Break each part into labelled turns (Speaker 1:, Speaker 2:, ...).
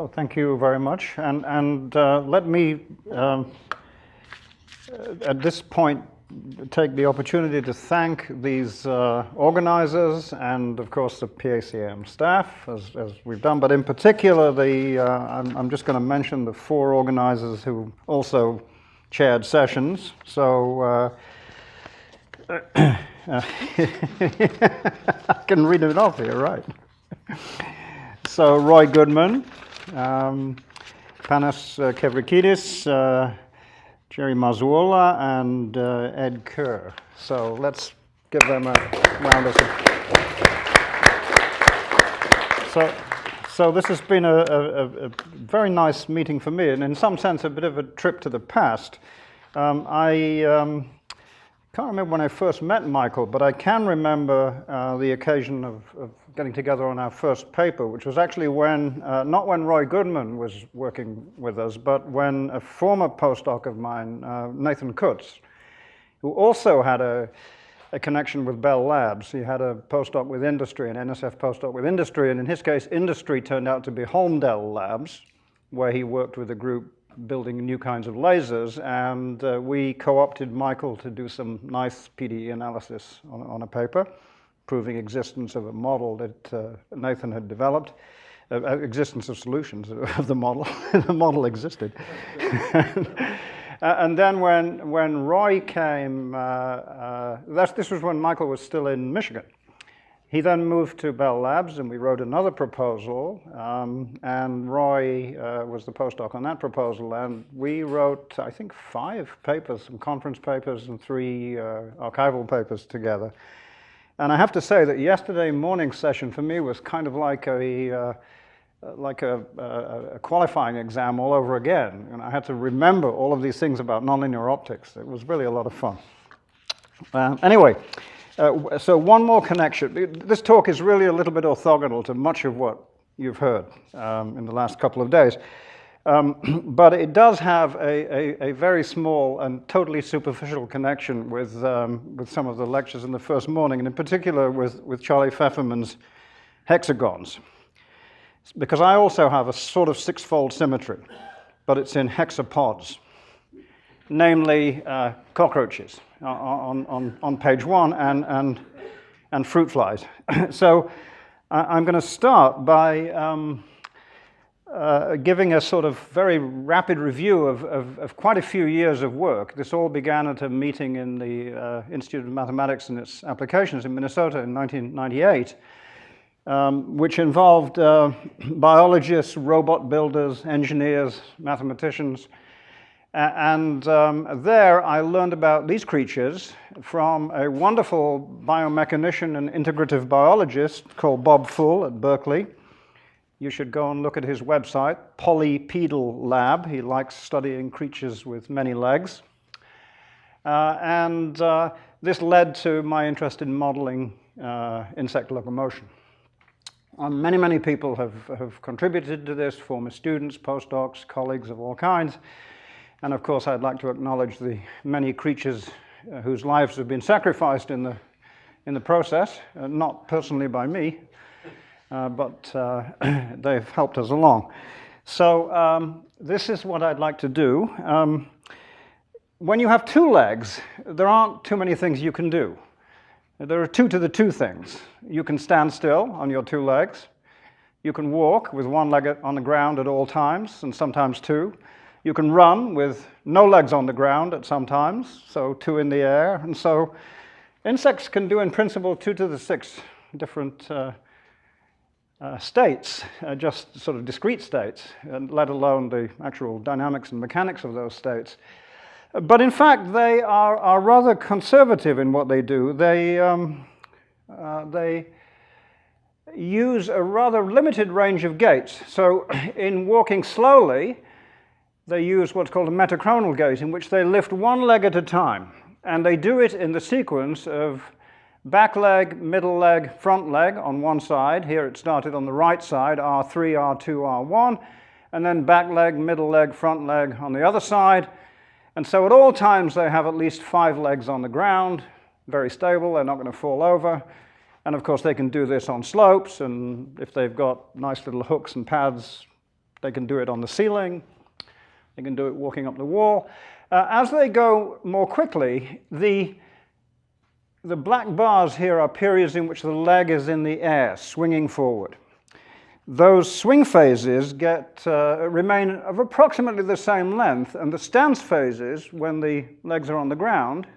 Speaker 1: So thank you very much. And let me, at this point, take the opportunity to thank these organizers and, of course, the PACM staff, as we've done. But in particular, I'm just going to mention the 4 organizers who also chaired sessions. So I can read it off here, right? So Roy Goodman, Panos Kevrakidis, Jerry Mazuola, and Ed Kerr. So let's give them a round of applause. So this has been a very nice meeting for me, and in some sense a bit of a trip to the past. I can't remember when I first met Michael, but I can remember the occasion of getting together on our first paper, which was actually when, not when Roy Goodman was working with us, but when a former postdoc of mine, Nathan Kutz, who also had a connection with Bell Labs. He had a postdoc with industry, an NSF postdoc with industry, and in his case, industry turned out to be Holmes Labs, where he worked with a group building new kinds of lasers, and we co-opted Michael to do some nice PDE analysis on a paper, proving existence of a model that Nathan had developed, existence of solutions of the model. The model existed. And then when Roy came, this was when Michael was still in Michigan. He then moved to Bell Labs, and we wrote another proposal, and Roy was the postdoc on that proposal, and we wrote, I think, 5 papers, some conference papers and 3 archival papers together. And I have to say that yesterday morning's session for me was kind of like a qualifying exam all over again, and I had to remember all of these things about nonlinear optics. It was really a lot of fun. Anyway. So one more connection. This talk is really a little bit orthogonal to much of what you've heard in the last couple of days. But it does have a very small and totally superficial connection with some of the lectures in the first morning, and in particular with Charlie Pfefferman's hexagons. Because I also have a sort of 6-fold symmetry, but it's in hexapods, namely cockroaches on page 1 and fruit flies. So I'm going to start by giving a sort of very rapid review of quite a few years of work. This all began at a meeting in the Institute of Mathematics and its Applications in Minnesota in 1998, which involved biologists, robot builders, engineers, mathematicians. And there I learned about these creatures from a wonderful biomechanician and integrative biologist called Bob Full at Berkeley. You should go and look at his website, Polypedal Lab. He likes studying creatures with many legs. And this led to my interest in modeling insect locomotion. Many, many people have contributed to this, former students, postdocs, colleagues of all kinds. And of course, I'd like to acknowledge the many creatures whose lives have been sacrificed in the process, not personally by me, but they've helped us along. So this is what I'd like to do. When you have 2 legs, there aren't too many things you can do. There are 2 to the 2 things. You can stand still on your 2 legs. You can walk with 1 leg on the ground at all times, and sometimes 2. You can run with no legs on the ground at some times, so 2 in the air. And so insects can do, in principle, 2 to the 6 different states, just sort of discrete states, and let alone the actual dynamics and mechanics of those states. But in fact, they are rather conservative in what they do. They use a rather limited range of gaits. So in walking slowly, they use what's called a metachronal gait, in which they lift 1 leg at a time. And they do it in the sequence of back leg, middle leg, front leg on one side. Here it started on the right side, R3, R2, R1. And then back leg, middle leg, front leg on the other side. And so at all times they have at least 5 legs on the ground, very stable, they're not going to fall over. And of course they can do this on slopes, and if they've got nice little hooks and pads They can do it on the ceiling. They can do it walking up the wall. As they go more quickly, the black bars here are periods in which the leg is in the air, swinging forward. Those swing phases remain of approximately the same length, and the stance phases, when the legs are on the ground,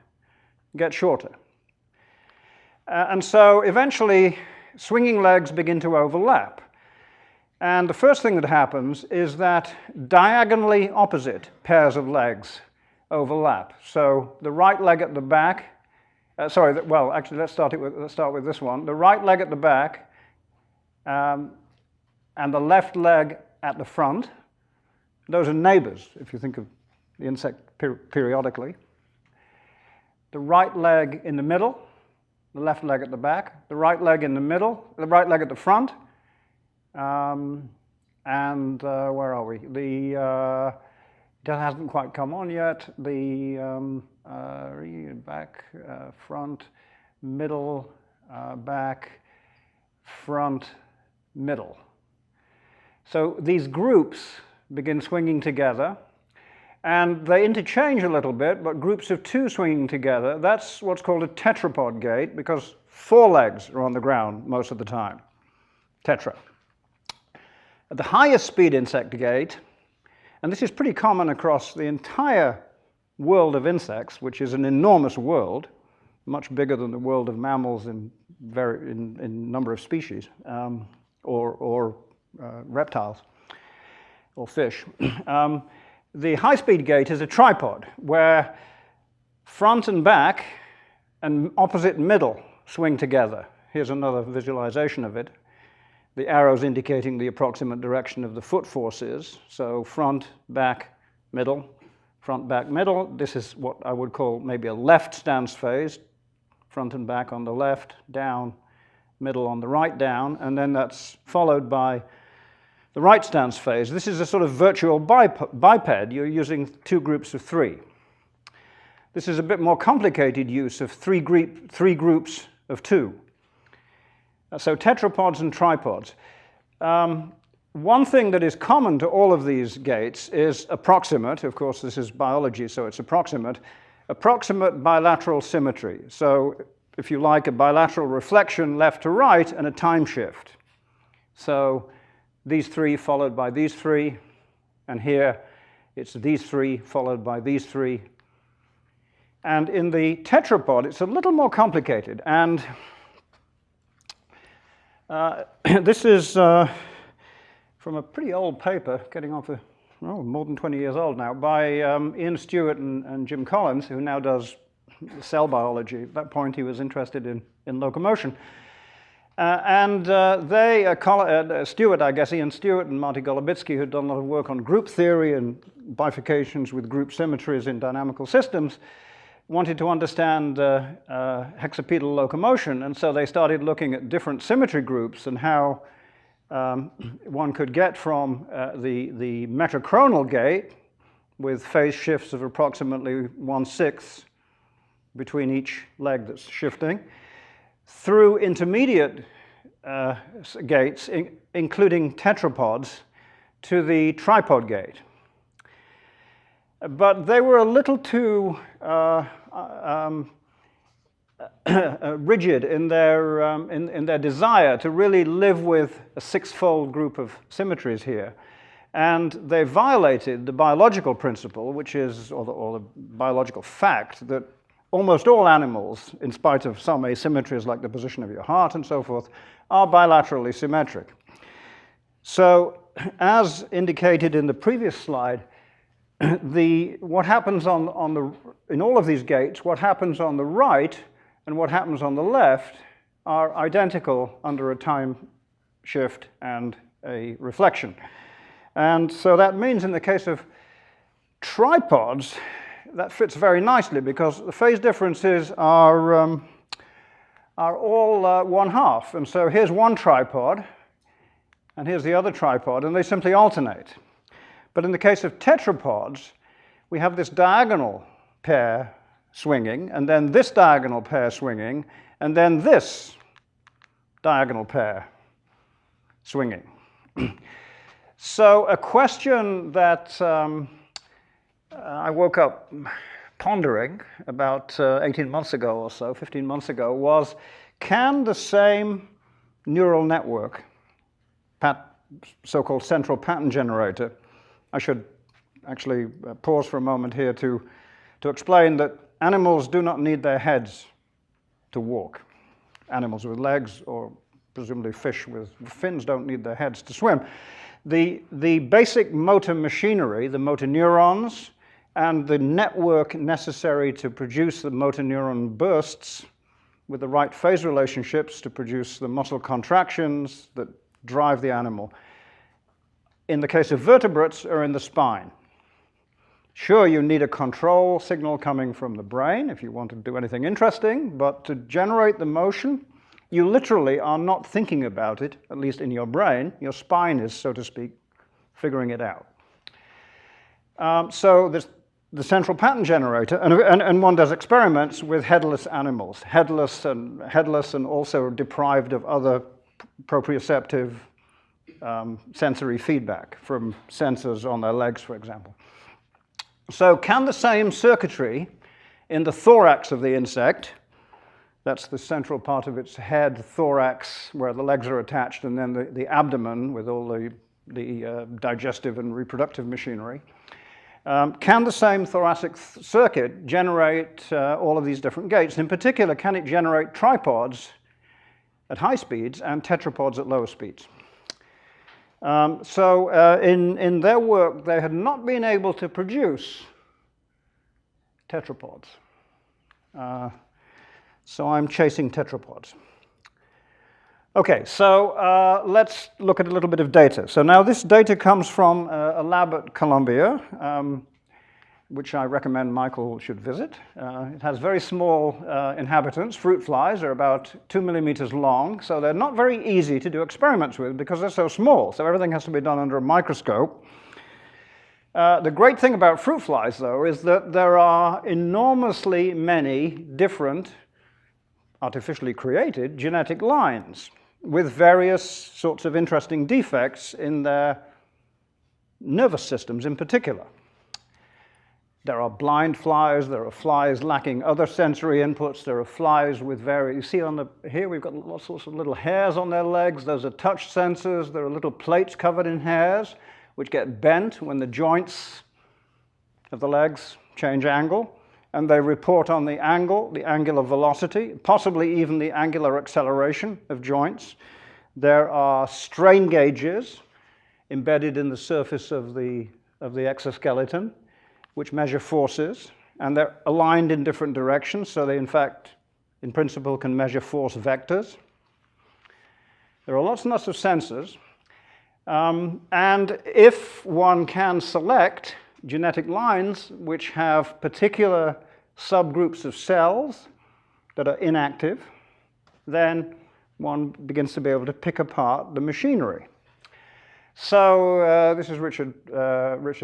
Speaker 1: get shorter. And so eventually, swinging legs begin to overlap. And the first thing that happens is that diagonally opposite pairs of legs overlap. So the right leg at the back, well, actually, let's start with this one. The right leg at the back and the left leg at the front. Those are neighbors, if you think of the insect periodically. The right leg in the middle, the left leg at the back, the right leg in the middle, the right leg at the front, and where are we? That hasn't quite come on yet. The back, front, middle, back, front, middle. So these groups begin swinging together, and they interchange a little bit, but groups of two swinging together, that's what's called a tetrapod gait, because 4 legs are on the ground most of the time. Tetra. At the highest speed insect gait, and this is pretty common across the entire world of insects, which is an enormous world, much bigger than the world of mammals in number of species, or reptiles or fish. The high-speed gait is a tripod where front and back and opposite middle swing together. Here's another visualization of it. The arrows indicating the approximate direction of the foot forces. So front, back, middle, front, back, middle. This is what I would call maybe a left stance phase. Front and back on the left, down, middle on the right, down, and then that's followed by the right stance phase. This is a sort of virtual biped. You're using 2 groups of 3. This is a bit more complicated use of 3 groups of 2. So tetrapods and tripods. One thing that is common to all of these gaits is approximate. Of course, this is biology, so it's approximate bilateral symmetry. So if you like, a bilateral reflection left to right and a time shift. So these 3 followed by these 3, and here it's these 3 followed by these 3. And in the tetrapod, it's a little more complicated. And this is from a pretty old paper, getting on for more than 20 years old now, by Ian Stewart and Jim Collins, who now does cell biology. At that point, he was interested in locomotion. Stewart, I guess, Ian Stewart and Marty Golubitsky, who'd done a lot of work on group theory and bifurcations with group symmetries in dynamical systems, wanted to understand hexapedal locomotion, and so they started looking at different symmetry groups and how one could get from the metachronal gait with phase shifts of approximately 1/6 between each leg that's shifting, through intermediate gaits, including tetrapods, to the tripod gait. But they were a little too rigid in their desire to really live with a 6-fold group of symmetries here. And they violated the biological principle, which is, or the biological fact, that almost all animals, in spite of some asymmetries like the position of your heart and so forth, are bilaterally symmetric. So, as indicated in the previous slide, what happens in all of these gaits, what happens on the right and what happens on the left are identical under a time shift and a reflection. And so that means in the case of tripods, that fits very nicely because the phase differences are all 1/2. And so here's one tripod, and here's the other tripod, and they simply alternate. But in the case of tetrapods, we have this diagonal pair swinging, and then this diagonal pair swinging, and then this diagonal pair swinging. So a question that I woke up pondering about 18 months ago or so, 15 months ago, was can the same neural network, so-called central pattern generator, I should actually pause for a moment here to explain that animals do not need their heads to walk. Animals with legs, or presumably fish with fins, don't need their heads to swim. The basic motor machinery, the motor neurons, and the network necessary to produce the motor neuron bursts with the right phase relationships to produce the muscle contractions that drive the animal, in the case of vertebrates, are in the spine. Sure, you need a control signal coming from the brain if you want to do anything interesting, but to generate the motion, you literally are not thinking about it, at least in your brain. Your spine is, so to speak, figuring it out. So the central pattern generator, and one does experiments with headless animals, headless and also deprived of other proprioceptive sensory feedback from sensors on their legs, for example. So can the same circuitry in the thorax of the insect, that's the central part of its head, thorax, where the legs are attached, and then the abdomen with all the digestive and reproductive machinery, can the same thoracic circuit generate all of these different gaits? In particular, can it generate tripods at high speeds and tetrapods at lower speeds? In their work, they had not been able to produce tetrapods. So I'm chasing tetrapods. Okay, so let's look at a little bit of data. So now this data comes from a lab at Columbia, which I recommend Michael should visit. It has very small inhabitants. Fruit flies are about 2 millimeters long, so they're not very easy to do experiments with because they're so small, so everything has to be done under a microscope. The great thing about fruit flies, though, is that there are enormously many different, artificially created, genetic lines with various sorts of interesting defects in their nervous systems in particular. There are blind flies, there are flies lacking other sensory inputs, there are flies with various, you see here we've got all sorts of little hairs on their legs, those are touch sensors, there are little plates covered in hairs which get bent when the joints of the legs change angle, and they report on the angle, the angular velocity, possibly even the angular acceleration of joints. There are strain gauges embedded in the surface of the exoskeleton, which measure forces, and they're aligned in different directions, so they, in fact, in principle, can measure force vectors. There are lots and lots of sensors, and if one can select genetic lines which have particular subgroups of cells that are inactive, then one begins to be able to pick apart the machinery. So this is Richard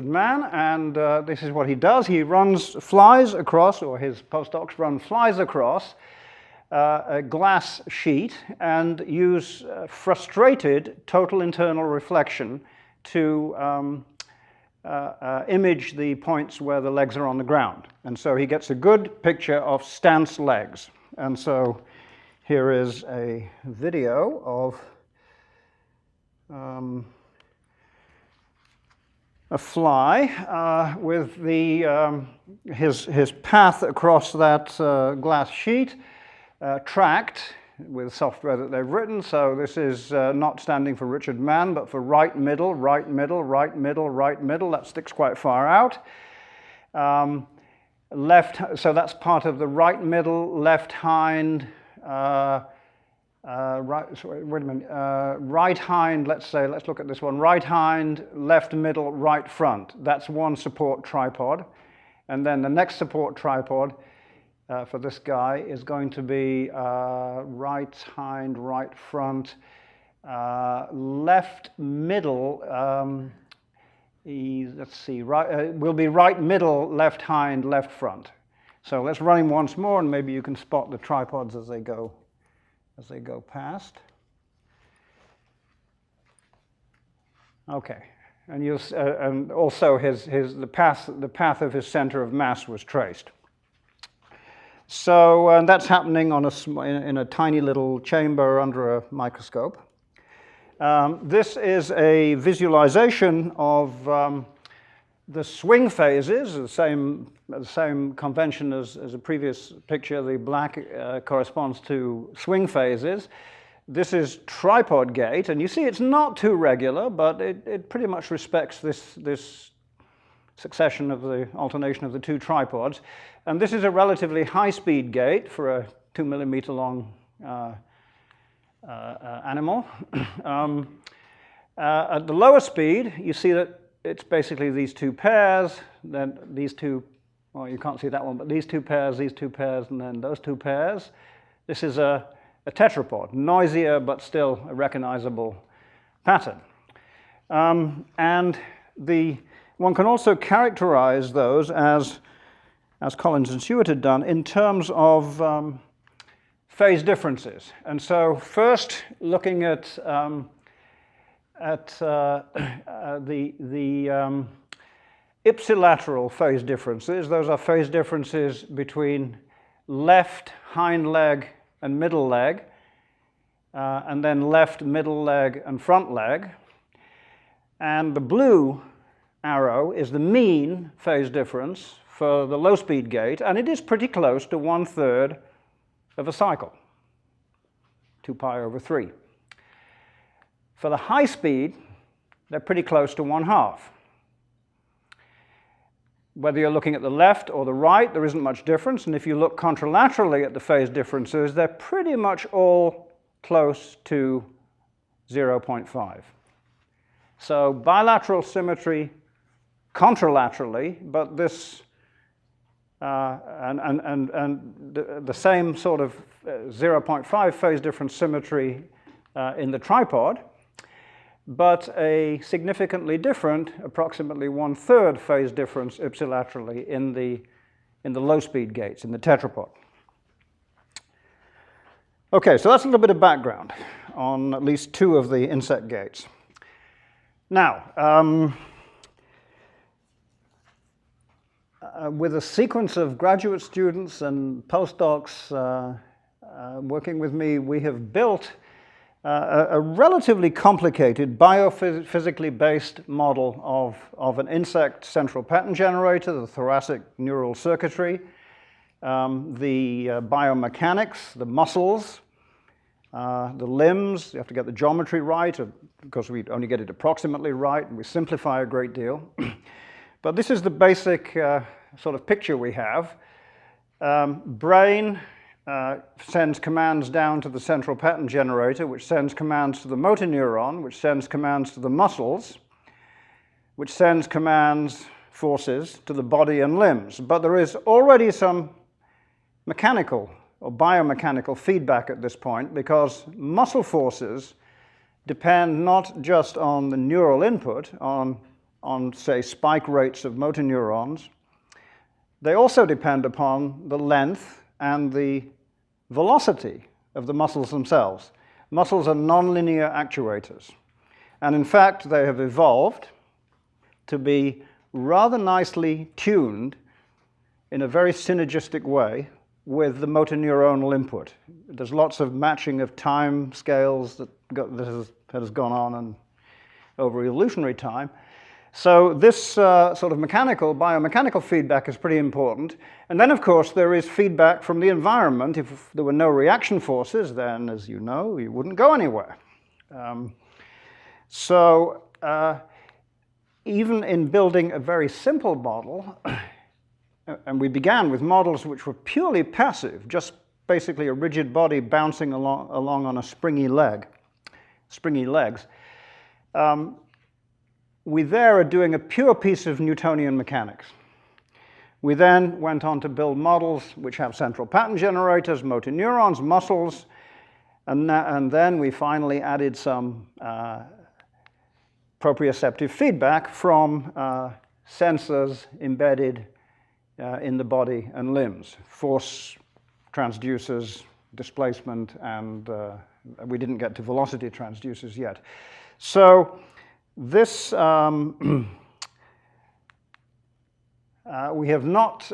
Speaker 1: Mann, and this is what he does. He flies across, or his postdocs run flies across a glass sheet and use frustrated total internal reflection to image the points where the legs are on the ground. And so he gets a good picture of stance legs. And so here is a video of a fly with his path across that glass sheet tracked with software that they've written. So this is not standing for Richard Mann, but for right middle, right middle, right middle, right middle. That sticks quite far out. Left, so that's part of the right middle, left hind, right hind, let's look at this one. Right hind, left middle, right front. That's one support tripod. And then the next support tripod for this guy is going to be right hind, right front, left middle, let's see, will be right middle, left hind, left front. So let's run him once more, and maybe you can spot the tripods as they go past. Okay, and and also the path of his center of mass was traced. So and that's happening on in a tiny little chamber under a microscope. This is a visualization of the swing phases, the same convention as a previous picture. The black corresponds to swing phases. This is tripod gait, and you see it's not too regular, but it pretty much respects this succession of the alternation of the two tripods. And this is a relatively high-speed gait for a 2 millimeter long animal. At the lower speed, you see that it's basically these two pairs, then these two, well, you can't see that one, but these two pairs, and then those two pairs. This is a tetrapod, noisier but still a recognizable pattern. And one can also characterize those as Collins and Stewart had done, in terms of phase differences. And so first, looking at the ipsilateral phase differences, those are phase differences between left hind leg and middle leg, and then left middle leg and front leg. And the blue arrow is the mean phase difference for the low-speed gait, and it is pretty close to 1/3 of a cycle, 2 pi over 3. For the high speed, they're pretty close to 1/2. Whether you're looking at the left or the right, there isn't much difference, and if you look contralaterally at the phase differences, they're pretty much all close to 0.5. So bilateral symmetry contralaterally, but this the same sort of 0.5 phase difference symmetry in the tripod, but a significantly different, approximately 1/3 phase difference ipsilaterally in the low-speed gaits, in the tetrapod. Okay, so that's a little bit of background on at least 2 of the insect gaits. Now, with a sequence of graduate students and postdocs working with me, we have built a relatively complicated biophysically based model of an insect central pattern generator, the thoracic neural circuitry, the biomechanics, the muscles, the limbs. You have to get the geometry right, because we only get it approximately right, and we simplify a great deal. But this is the basic sort of picture we have. Brain sends commands down to the central pattern generator, which sends commands to the motor neuron, which sends commands to the muscles, which sends commands, forces, to the body and limbs. But there is already some mechanical or biomechanical feedback at this point, because muscle forces depend not just on the neural input, on say, spike rates of motor neurons. They also depend upon the length and the velocity of the muscles themselves. Muscles are nonlinear actuators. And in fact, they have evolved to be rather nicely tuned in a very synergistic way with the motor neuronal input. There's lots of matching of time scales that has gone on and over evolutionary time. So this sort of biomechanical feedback is pretty important. And then, of course, there is feedback from the environment. If there were no reaction forces, then, as you know, you wouldn't go anywhere. Even in building a very simple model, and we began with models which were purely passive, just basically a rigid body bouncing along on a springy legs. We there are doing a pure piece of Newtonian mechanics. We then went on to build models which have central pattern generators, motor neurons, muscles, and then we finally added some proprioceptive feedback from sensors embedded in the body and limbs, force transducers, displacement, and we didn't get to velocity transducers yet. So This we have not,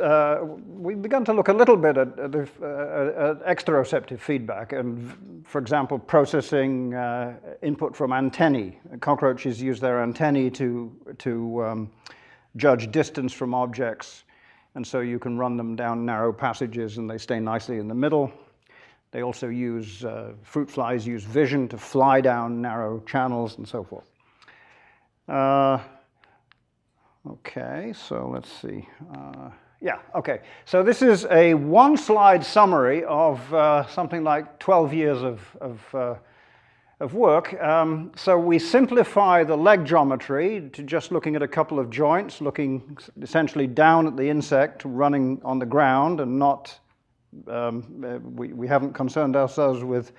Speaker 1: we've begun to look a little bit at exteroceptive feedback and, for example, processing input from antennae. Cockroaches use their antennae to judge distance from objects, and so you can run them down narrow passages and they stay nicely in the middle. They also use, fruit flies use vision to fly down narrow channels and so forth. Okay, so let's see. Yeah, okay. So this is a one-slide summary of something like 12 years of work. So we simplify the leg geometry to just looking at a couple of joints, looking essentially down at the insect running on the ground, and not, we haven't concerned ourselves with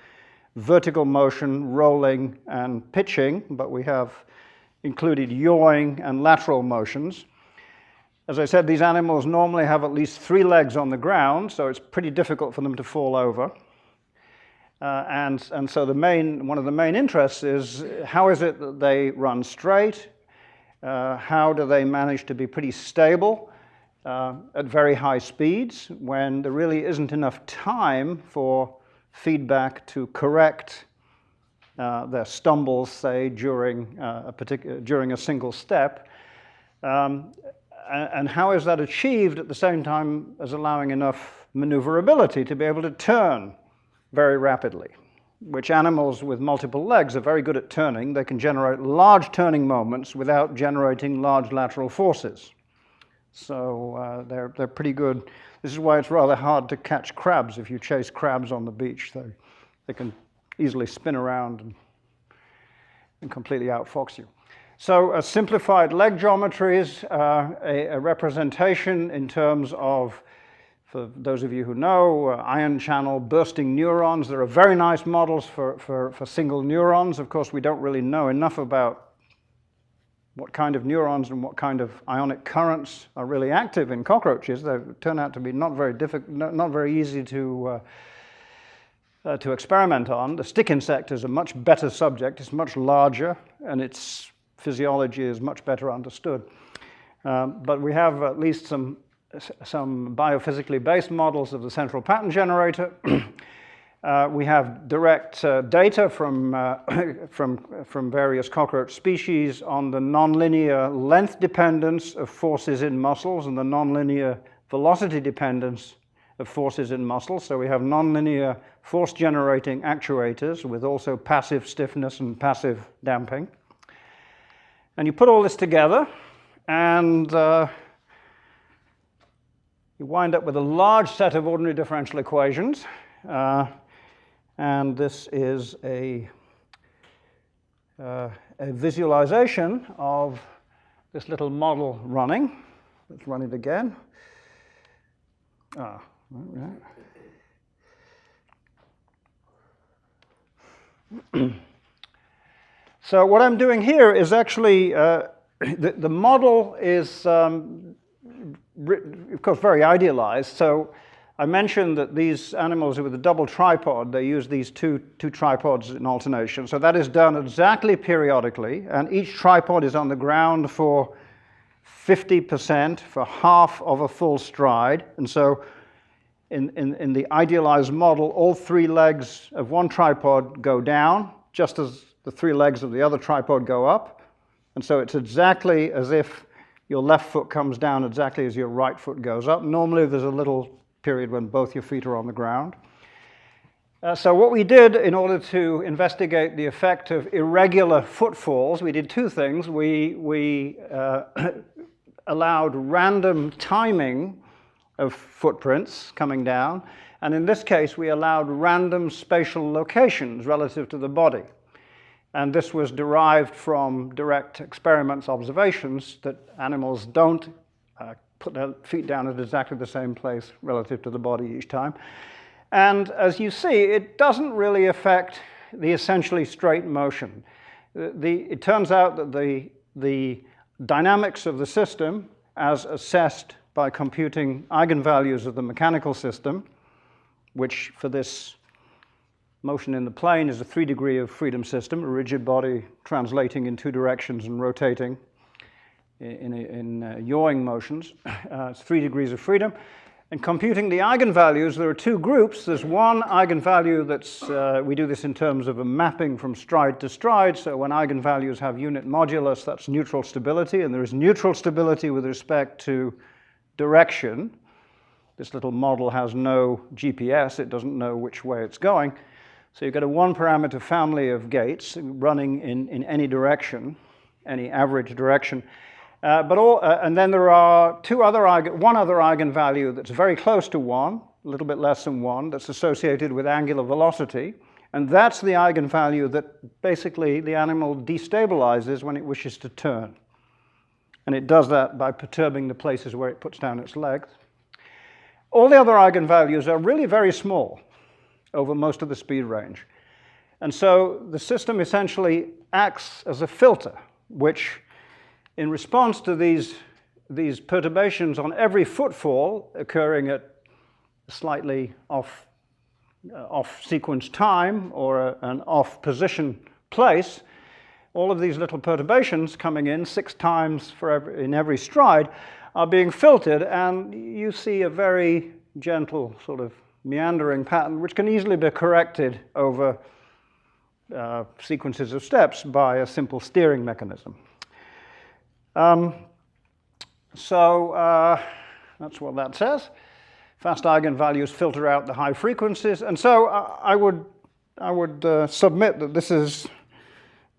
Speaker 1: vertical motion, rolling, and pitching, but we have included yawing and lateral motions. As I said, these animals normally have at least 3 legs on the ground, so it's pretty difficult for them to fall over. And so one of the main interests is how is it that they run straight? How do they manage to be pretty stable at very high speeds when there really isn't enough time for feedback to correct their stumbles, say, during a single step, and how is that achieved at the same time as allowing enough maneuverability to be able to turn very rapidly, which animals with multiple legs are very good at turning. They can generate large turning moments without generating large lateral forces. So they're pretty good. This is why it's rather hard to catch crabs if you chase crabs on the beach. They can easily spin around and completely outfox you. So simplified leg geometries, a representation in terms of, for those of you who know, ion channel bursting neurons. There are very nice models for single neurons. Of course, we don't really know enough about what kind of neurons and what kind of ionic currents are really active in cockroaches. They turn out to be not very easy to experiment on. The stick insect is a much better subject. It's much larger, and its physiology is much better understood. But we have at least some biophysically based models of the central pattern generator. We have direct data from various cockroach species on the nonlinear length dependence of forces in muscles and the nonlinear velocity dependence of forces in muscles. So we have nonlinear force-generating actuators with also passive stiffness and passive damping. And you put all this together, and you wind up with a large set of ordinary differential equations. And this is a visualization of this little model running. Let's run it again. Right. So what I'm doing here is actually, the model is, of course, very idealized. So I mentioned that these animals with a double tripod, they use these two tripods in alternation. So that is done exactly periodically, and each tripod is on the ground for 50%, for half of a full stride. And so in the idealized model, all 3 legs of one tripod go down, just as the 3 legs of the other tripod go up. And so it's exactly as if your left foot comes down exactly as your right foot goes up. Normally there's a little period when both your feet are on the ground. So what we did in order to investigate the effect of irregular footfalls, we did 2 things. We allowed random timing of footprints coming down, and in this case we allowed random spatial locations relative to the body. And this was derived from direct experiments, observations, that animals don't put their feet down at exactly the same place relative to the body each time. And as you see, it doesn't really affect the essentially straight motion. It turns out that the dynamics of the system, as assessed by computing eigenvalues of the mechanical system, which for this Motion in the plane is a 3-degree of freedom system, a rigid body translating in 2 directions and rotating in yawing motions. It's 3 degrees of freedom. And computing the eigenvalues, there are 2 groups. There's one eigenvalue that's, we do this in terms of a mapping from stride to stride. So when eigenvalues have unit modulus, that's neutral stability. And there is neutral stability with respect to direction. This little model has no GPS. It doesn't know which way it's going. So you've got a 1-parameter family of gaits running in any direction, any average direction. And then there are one other eigenvalue that's very close to 1, a little bit less than 1, that's associated with angular velocity. And that's the eigenvalue that basically the animal destabilizes when it wishes to turn. And it does that by perturbing the places where it puts down its legs. All the other eigenvalues are really very small over most of the speed range. And so the system essentially acts as a filter, which in response to these perturbations on every footfall occurring at a slightly off-sequence time or an off-position place, all of these little perturbations coming in 6 times in every stride are being filtered, and you see a very gentle sort of meandering pattern which can easily be corrected over sequences of steps by a simple steering mechanism. That's what that says. Fast eigenvalues filter out the high frequencies, and so I would submit that this is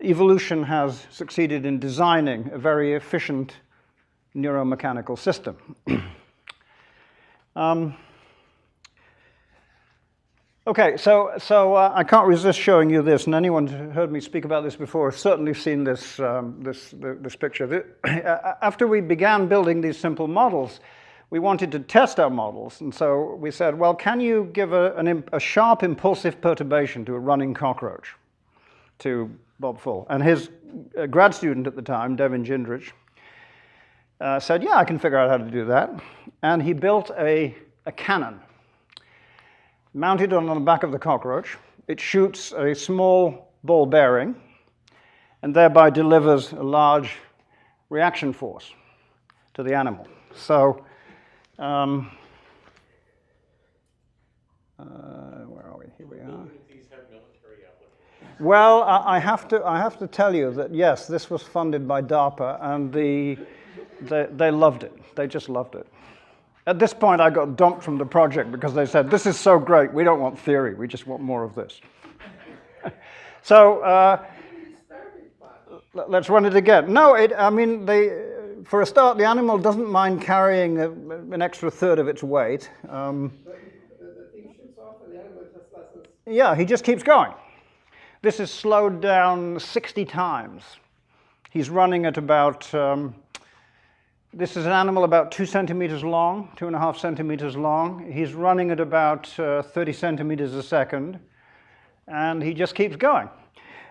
Speaker 1: evolution has succeeded in designing a very efficient neuromechanical system. Okay, so I can't resist showing you this, and anyone who heard me speak about this before has certainly seen this picture. After we began building these simple models, we wanted to test our models, and so we said, well, can you give a sharp impulsive perturbation to a running cockroach, to Bob Full? And his grad student at the time, Devin Gindrich, said, yeah, I can figure out how to do that. And he built a cannon mounted on the back of the cockroach. It shoots a small ball bearing and thereby delivers a large reaction force to the animal. So, where are we? Here we are. Well, I have to tell you that yes, this was funded by DARPA, and they loved it. They just loved it. At this point, I got dumped from the project because they said, this is so great, we don't want theory, we just want more of this. So, let's run it again. No, for a start, the animal doesn't mind carrying an extra third of its weight. The thing shoots off and the animal just lessens. Yeah, he just keeps going. This is slowed down 60 times. He's running at about... this is an animal about 2 centimeters long, 2.5 centimeters long. He's running at about 30 centimeters a second, and he just keeps going.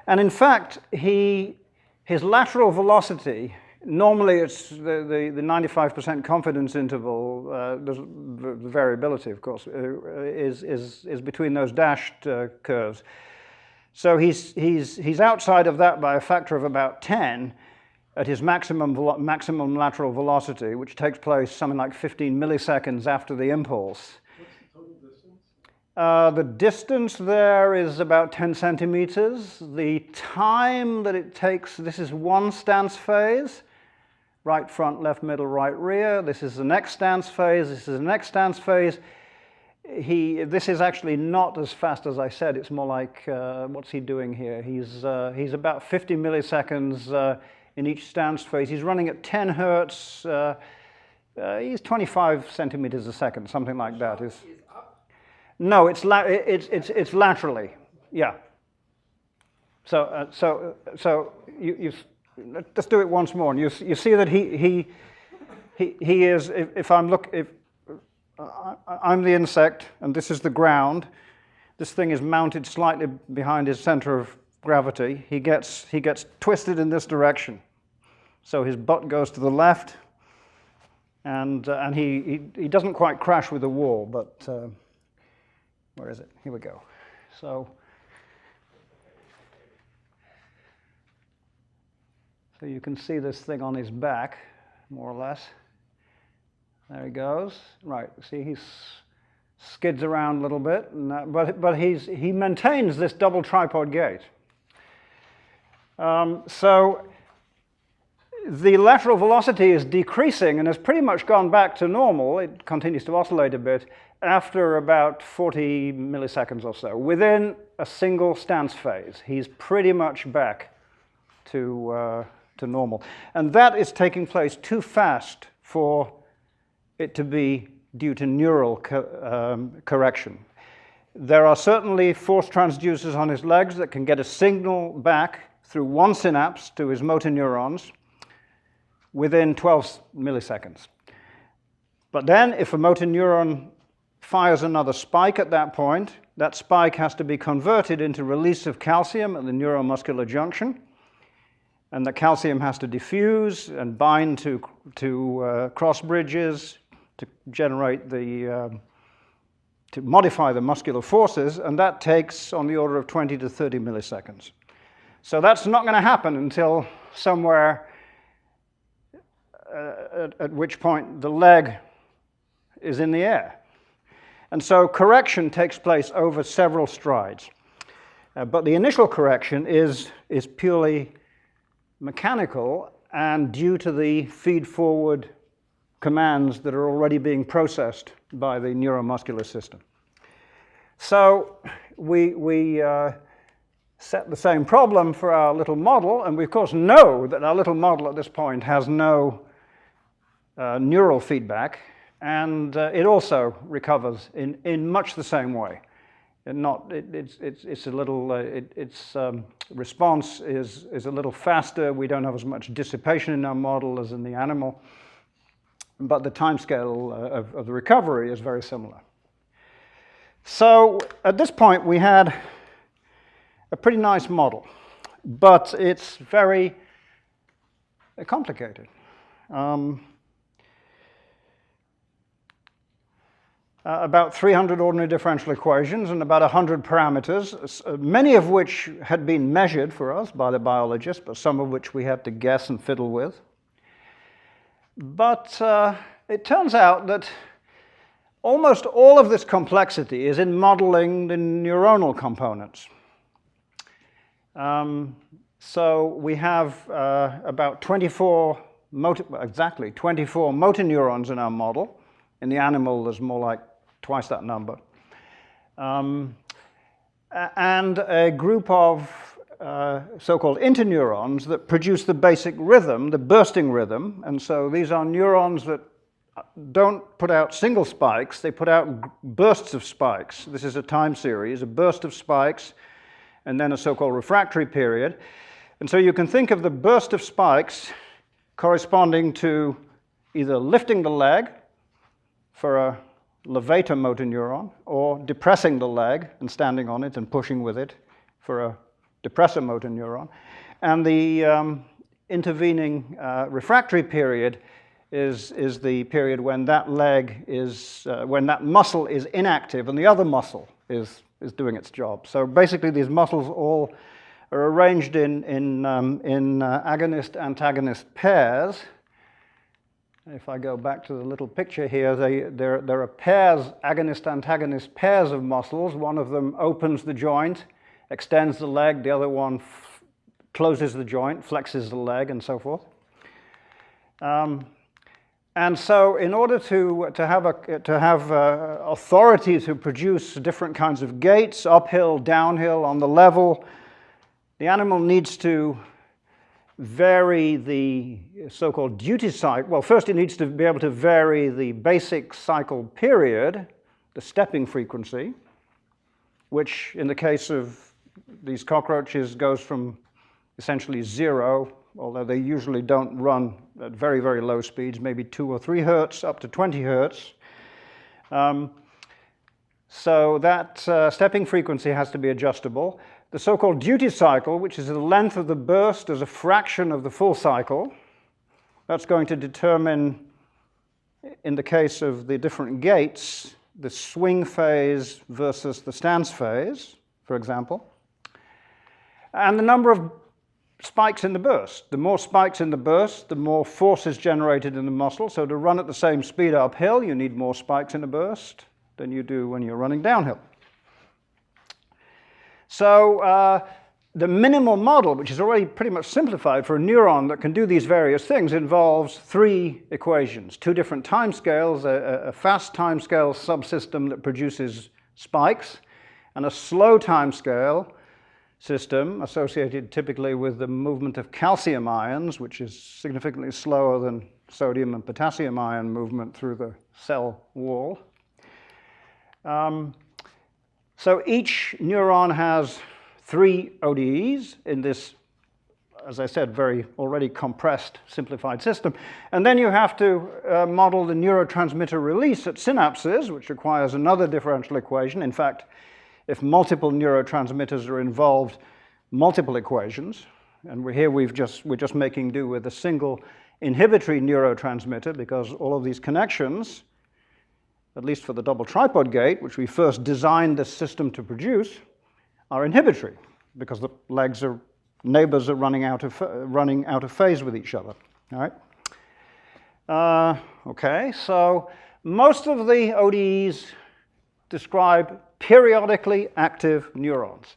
Speaker 1: And in fact, his lateral velocity, normally it's the 95% confidence interval, the variability, of course, is between those dashed curves. So he's outside of that by a factor of about 10, at his maximum lateral velocity, which takes place something like 15 milliseconds after the impulse.
Speaker 2: What's the total distance?
Speaker 1: The distance there is about 10 centimeters. The time that it takes, this is one stance phase, right front, left middle, right rear. This is the next stance phase. This is the next stance phase. This is actually not as fast as I said. It's more like, what's he doing here? He's about 50 milliseconds in each stance phase. He's running at 10 hertz. He's 25 centimeters a second, something like that. No, it's laterally. Yeah. So you let's do it once more. And you see that he is. If I'm the insect, and this is the ground. This thing is mounted slightly behind his center of gravity. He gets twisted in this direction. So his butt goes to the left, and he doesn't quite crash with the wall, but where is it? Here we go. So So you can see this thing on his back, more or less. There he goes. Right, see, he skids around a little bit, and but he maintains this double tripod gait. So the lateral velocity is decreasing and has pretty much gone back to normal. It continues to oscillate a bit after about 40 milliseconds or so. Within a single stance phase, he's pretty much back to normal. And that is taking place too fast for it to be due to neural correction. There are certainly force transducers on his legs that can get a signal back through one synapse to his motor neurons within 12 milliseconds. But then if a motor neuron fires another spike at that point, that spike has to be converted into release of calcium at the neuromuscular junction, and the calcium has to diffuse and bind to cross bridges to generate to modify the muscular forces, and that takes on the order of 20 to 30 milliseconds. So that's not going to happen until somewhere at which point the leg is in the air. And so correction takes place over several strides. But the initial correction is purely mechanical and due to the feed-forward commands that are already being processed by the neuromuscular system. So we set the same problem for our little model, and we of course know that our little model at this point has no neural feedback, and it also recovers in much the same way. Its response is a little faster. We don't have as much dissipation in our model as in the animal, but the timescale of the recovery is very similar. So at this point we had a pretty nice model, but it's very complicated. About 300 ordinary differential equations and about 100 parameters, many of which had been measured for us by the biologist, but some of which we had to guess and fiddle with. But it turns out that almost all of this complexity is in modeling the neuronal components. So we have about 24 motor neurons in our model. In the animal, there's more like twice that number. And a group of so-called interneurons that produce the basic rhythm, the bursting rhythm. And so these are neurons that don't put out single spikes, they put out bursts of spikes. This is a time series, a burst of spikes, and then a so-called refractory period. And so you can think of the burst of spikes corresponding to either lifting the leg for a levator motor neuron, or depressing the leg and standing on it and pushing with it for a depressor motor neuron. And the intervening refractory period is the period when that leg is, when that muscle is inactive and the other muscle is doing its job. So basically these muscles all are arranged in agonist-antagonist pairs. If I go back to the little picture here, there are pairs, agonist-antagonist pairs of muscles. One of them opens the joint, extends the leg, the other one closes the joint, flexes the leg, and so forth. And so in order to have authority to produce different kinds of gaits, uphill, downhill, on the level, the animal needs to vary the so-called duty cycle. Well, first it needs to be able to vary the basic cycle period, the stepping frequency, which in the case of these cockroaches goes from essentially 0, although they usually don't run at very, very low speeds, maybe 2 or 3 hertz up to 20 hertz. So that stepping frequency has to be adjustable. The so-called duty cycle, which is the length of the burst as a fraction of the full cycle, that's going to determine, in the case of the different gaits, the swing phase versus the stance phase, for example. And the number of spikes in the burst. The more spikes in the burst, the more force is generated in the muscle. So to run at the same speed uphill, you need more spikes in a burst than you do when you're running downhill. So the minimal model, which is already pretty much simplified for a neuron that can do these various things, involves three equations, two different timescales, a fast timescale subsystem that produces spikes, and a slow timescale system associated typically with the movement of calcium ions, which is significantly slower than sodium and potassium ion movement through the cell wall. So each neuron has three ODEs in this, as I said, very already compressed, simplified system. And then you have to model the neurotransmitter release at synapses, which requires another differential equation. In fact, if multiple neurotransmitters are involved, multiple equations. And we're just making do with a single inhibitory neurotransmitter because all of these connections, at least for the double tripod gait, which we first designed this system to produce, are inhibitory because the neighbors are running out of phase with each other. All right. Okay, so most of the ODEs describe periodically active neurons.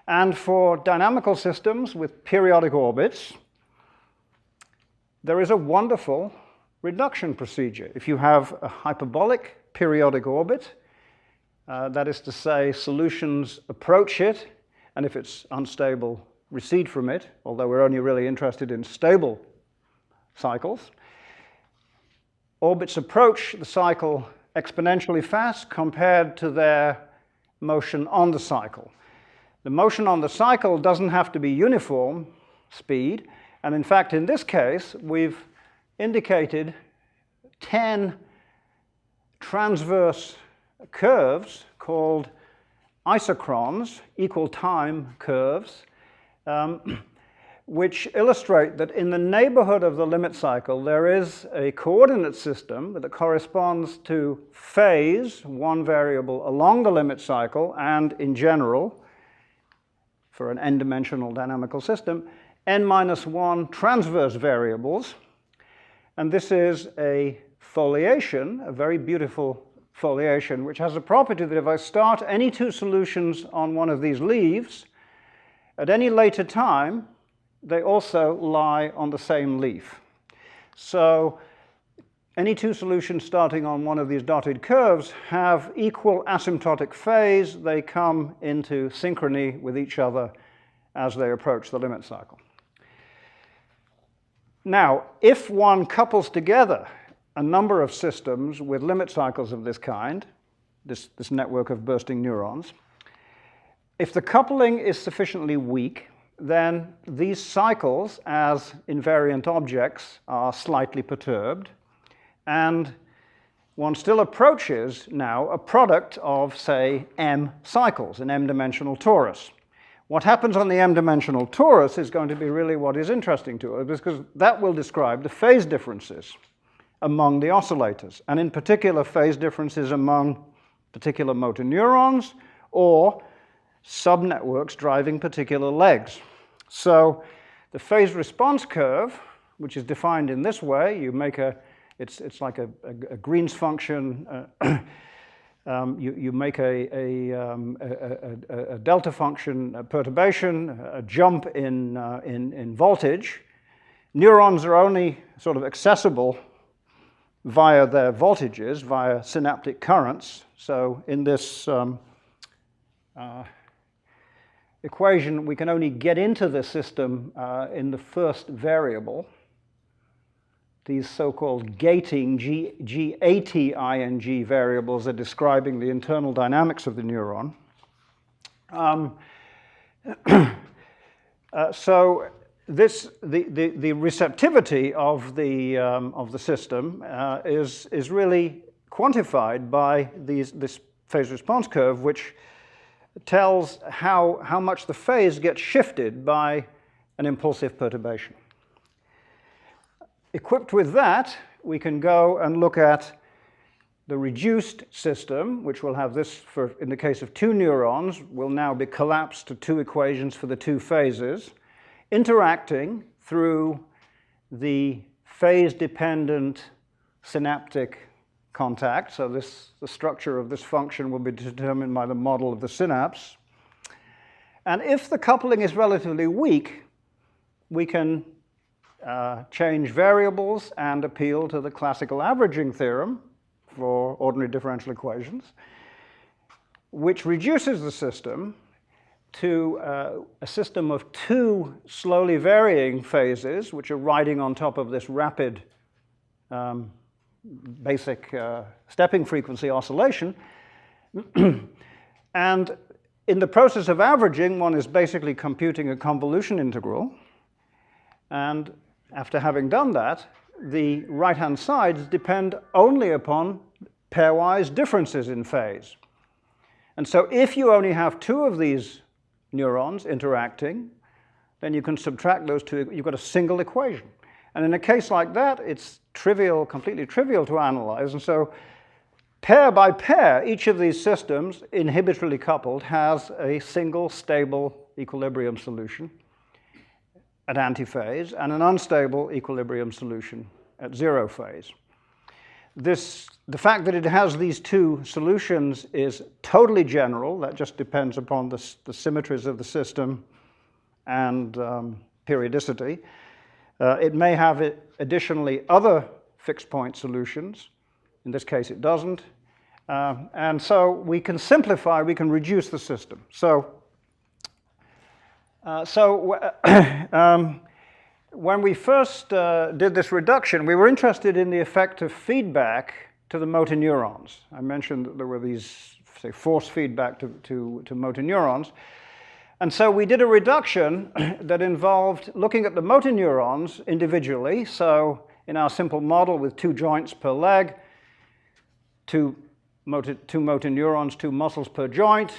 Speaker 1: And for dynamical systems with periodic orbits, there is a wonderful reduction procedure. If you have a hyperbolic periodic orbit, that is to say, solutions approach it, and if it's unstable, recede from it, although we're only really interested in stable cycles. Orbits approach the cycle exponentially fast compared to their motion on the cycle. The motion on the cycle doesn't have to be uniform speed, and in fact, in this case, we've indicated 10 transverse curves called isochrons, equal time curves, which illustrate that in the neighborhood of the limit cycle, there is a coordinate system that corresponds to phase, one variable along the limit cycle, and in general, for an n-dimensional dynamical system, n-1 transverse variables. And this is a foliation, a very beautiful foliation, which has a property that if I start any two solutions on one of these leaves, at any later time, they also lie on the same leaf. So any two solutions starting on one of these dotted curves have equal asymptotic phase. They come into synchrony with each other as they approach the limit cycle. Now, if one couples together a number of systems with limit cycles of this kind, this network of bursting neurons, if the coupling is sufficiently weak, then these cycles, as invariant objects, are slightly perturbed, and one still approaches now a product of, say, m cycles, an m-dimensional torus. What happens on the m-dimensional torus is going to be really what is interesting to us, because that will describe the phase differences among the oscillators, and in particular phase differences among particular motor neurons or subnetworks driving particular legs. So the phase response curve, which is defined in this way, you make it's like a Green's function. You make a delta function, a perturbation, a jump in voltage. Neurons are only sort of accessible via their voltages, via synaptic currents. So in this equation, we can only get into the system in the first variable. These so-called gating, G-A-T-I-N-G variables are describing the internal dynamics of the neuron. So the receptivity of the system is really quantified by this phase response curve, which tells how much the phase gets shifted by an impulsive perturbation. Equipped with that, we can go and look at the reduced system, which will have this, in the case of two neurons, will now be collapsed to two equations for the two phases. interacting through the phase-dependent synaptic contact. So the structure of this function will be determined by the model of the synapse. And if the coupling is relatively weak, we can change variables and appeal to the classical averaging theorem for ordinary differential equations, which reduces the system to a system of two slowly varying phases, which are riding on top of this rapid basic stepping frequency oscillation. And in the process of averaging, one is basically computing a convolution integral. And after having done that, the right-hand sides depend only upon pairwise differences in phase. And so if you only have two of these neurons interacting, then you can subtract those two. You've got a single equation. And in a case like that, it's trivial, completely trivial to analyze. And so pair by pair, each of these systems, inhibitorily coupled, has a single stable equilibrium solution at antiphase and an unstable equilibrium solution at zero phase. The fact that it has these two solutions is totally general. That just depends upon the symmetries of the system and periodicity. It may have additionally other fixed point solutions. In this case, it doesn't. And so we can simplify, we can reduce the system. When we first did this reduction, we were interested in the effect of feedback to the motor neurons. I mentioned that there were these, say, force feedback to motor neurons. And so we did a reduction that involved looking at the motor neurons individually. So in our simple model with 2 joints per leg, two motor neurons, 2 muscles per joint,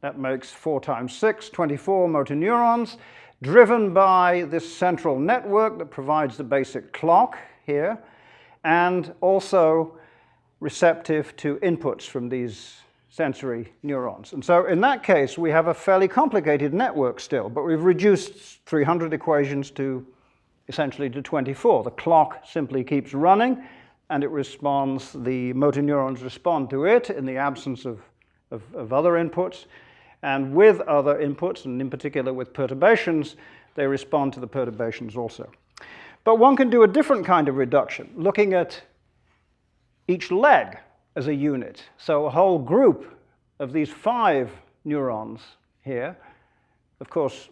Speaker 1: that makes 4 times 6, 24 motor neurons, driven by this central network that provides the basic clock here, and also receptive to inputs from these sensory neurons. And so in that case, we have a fairly complicated network still, but we've reduced 300 equations to essentially to 24. The clock simply keeps running, and it responds, the motor neurons respond to it in the absence of other inputs. And with other inputs, and in particular with perturbations, they respond to the perturbations also. But one can do a different kind of reduction, looking at each leg as a unit. So a whole group of these 5 neurons here. Of course,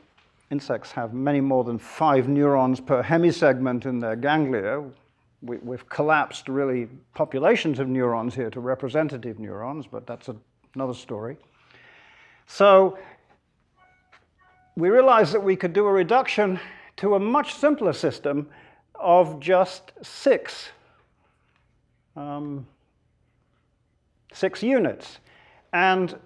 Speaker 1: insects have many more than 5 neurons per hemisegment in their ganglia. We've collapsed, really, populations of neurons here to representative neurons, but that's another story. So we realized that we could do a reduction to a much simpler system of just 6 units. And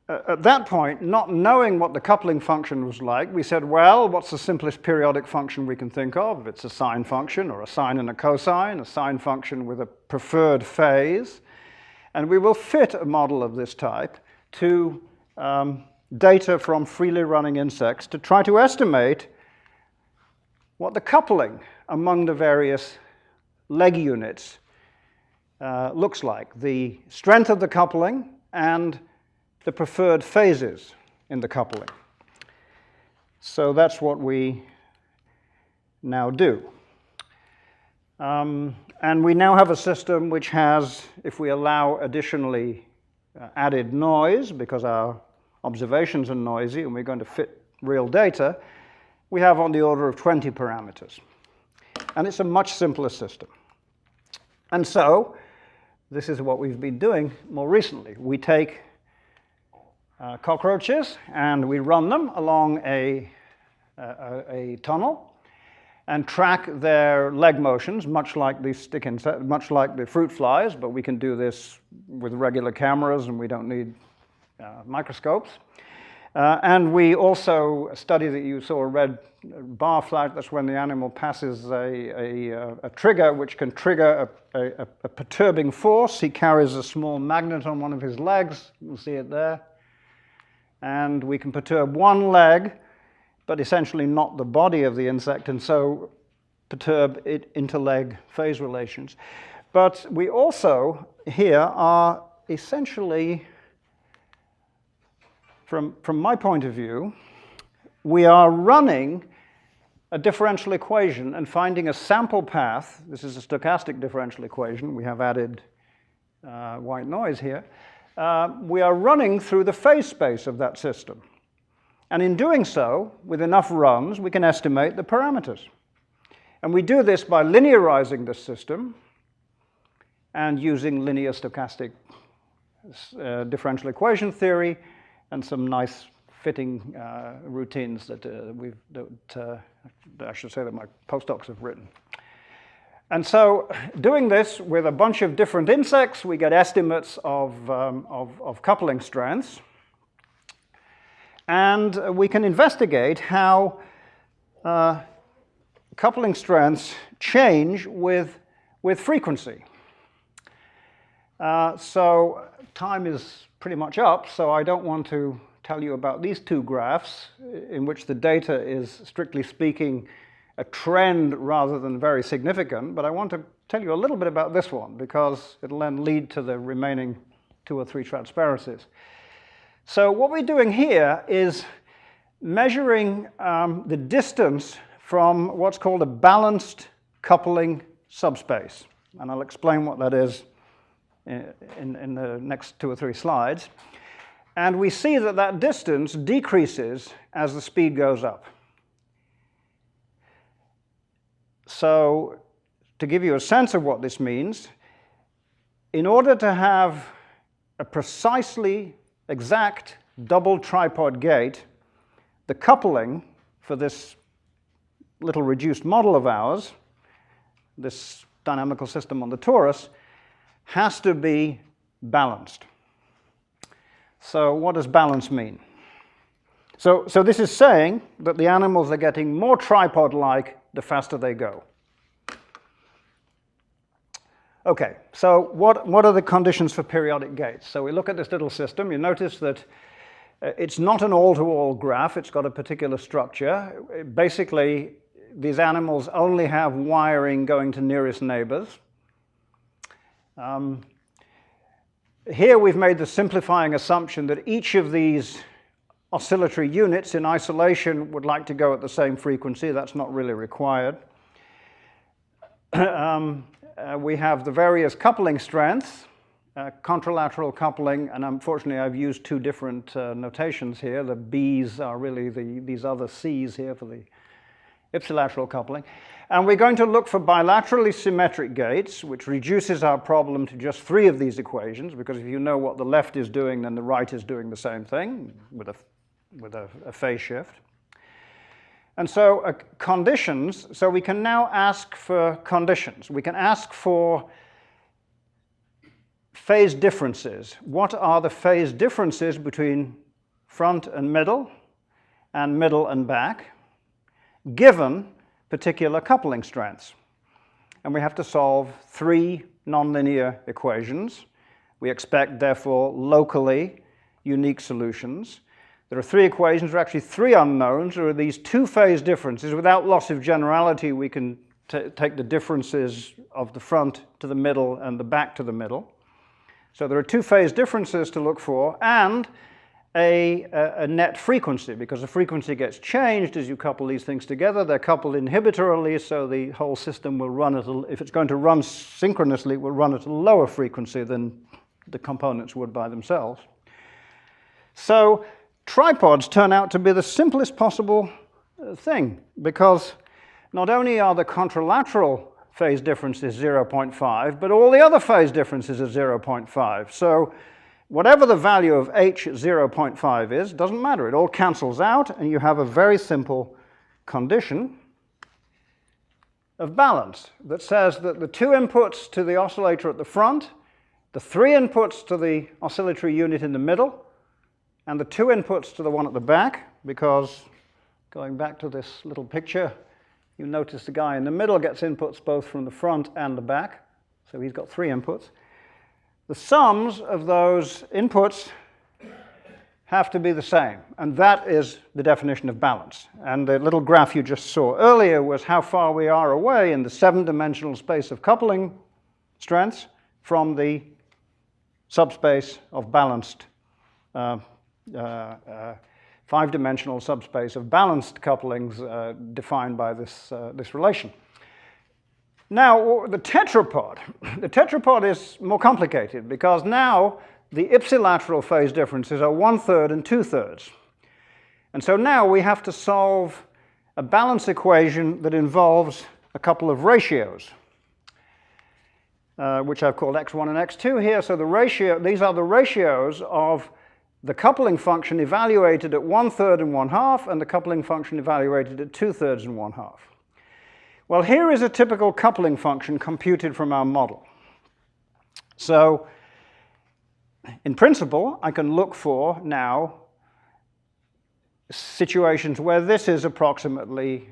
Speaker 1: at that point, not knowing what the coupling function was like, we said, well, what's the simplest periodic function we can think of? It's a sine function, or a sine and a cosine, a sine function with a preferred phase. And we will fit a model of this type to data from freely running insects to try to estimate what the coupling among the various leg units looks like, the strength of the coupling and the preferred phases in the coupling. So that's what we now do. And we now have a system which has, if we allow additionally added noise, because our observations are noisy and we're going to fit real data, we have on the order of 20 parameters. And it's a much simpler system. And so this is what we've been doing more recently. We take cockroaches and we run them along a tunnel and track their leg motions, much like the much like the fruit flies, but we can do this with regular cameras and we don't need microscopes. And we also study that you saw a red bar flag. That's when the animal passes a trigger which can trigger a perturbing force. He carries a small magnet on one of his legs. You'll see it there. And we can perturb one leg but essentially not the body of the insect, and so perturb interleg phase relations. But we also here are essentially, from my point of view, we are running a differential equation and finding a sample path. This is a stochastic differential equation. We have added white noise here. We are running through the phase space of that system. And in doing so, with enough runs, we can estimate the parameters. And we do this by linearizing the system and using linear stochastic differential equation theory and some nice fitting routines that I should say that my postdocs have written. And so doing this with a bunch of different insects, we get estimates of coupling strengths. And we can investigate how coupling strengths change with frequency. So time is pretty much up, so I don't want to tell you about these two graphs in which the data is, strictly speaking, a trend rather than very significant, but I want to tell you a little bit about this one because it'll then lead to the remaining 2 or 3 transparencies. So what we're doing here is measuring the distance from what's called a balanced coupling subspace, and I'll explain what that is in the next 2 or 3 slides. And we see that that distance decreases as the speed goes up. So to give you a sense of what this means, in order to have a precisely exact double tripod gait, the coupling for this little reduced model of ours, this dynamical system on the torus, has to be balanced. So what does balance mean? So this is saying that the animals are getting more tripod-like the faster they go. Okay, so what are the conditions for periodic gaits? So we look at this little system. You notice that it's not an all-to-all graph. It's got a particular structure. Basically, these animals only have wiring going to nearest neighbors. Here we've made the simplifying assumption that each of these oscillatory units in isolation would like to go at the same frequency. That's not really required. We have the various coupling strengths, contralateral coupling, and unfortunately I've used 2 different notations here. The B's are really these other C's here for the ipsilateral coupling. And we're going to look for bilaterally symmetric gaits, which reduces our problem to just 3 of these equations, because if you know what the left is doing, then the right is doing the same thing with a phase shift. And so conditions, so we can now ask for conditions. We can ask for phase differences. What are the phase differences between front and middle and back, given particular coupling strengths? And we have to solve 3 nonlinear equations. We expect, therefore, locally unique solutions. There are 3 equations. There are actually 3 unknowns. There are these 2 phase differences. Without loss of generality, we can take the differences of the front to the middle and the back to the middle. So there are 2 phase differences to look for, and a net frequency, because the frequency gets changed as you couple these things together. They're coupled inhibitorily, so the whole system will run at if it's going to run synchronously, it will run at a lower frequency than the components would by themselves. So tripods turn out to be the simplest possible thing, because not only are the contralateral phase differences 0.5, but all the other phase differences are 0.5. So whatever the value of h at 0.5 is, doesn't matter. It all cancels out, and you have a very simple condition of balance that says that the 2 inputs to the oscillator at the front, the 3 inputs to the oscillatory unit in the middle, and the 2 inputs to the one at the back, because going back to this little picture, you notice the guy in the middle gets inputs both from the front and the back, so he's got 3 inputs. The sums of those inputs have to be the same. And that is the definition of balance. And the little graph you just saw earlier was how far we are away in the 7-dimensional space of coupling strengths from the subspace of balanced, 5-dimensional subspace of balanced couplings defined by this relation. Now, the tetrapod is more complicated because now the ipsilateral phase differences are 1/3 and 2/3. And so now we have to solve a balance equation that involves a couple of ratios, which I've called x1 and x2 here. So these are the ratios of the coupling function evaluated at 1/3 and 1/2 and the coupling function evaluated at 2/3 and 1/2. Well, here is a typical coupling function computed from our model. So in principle, I can look for now situations where this is approximately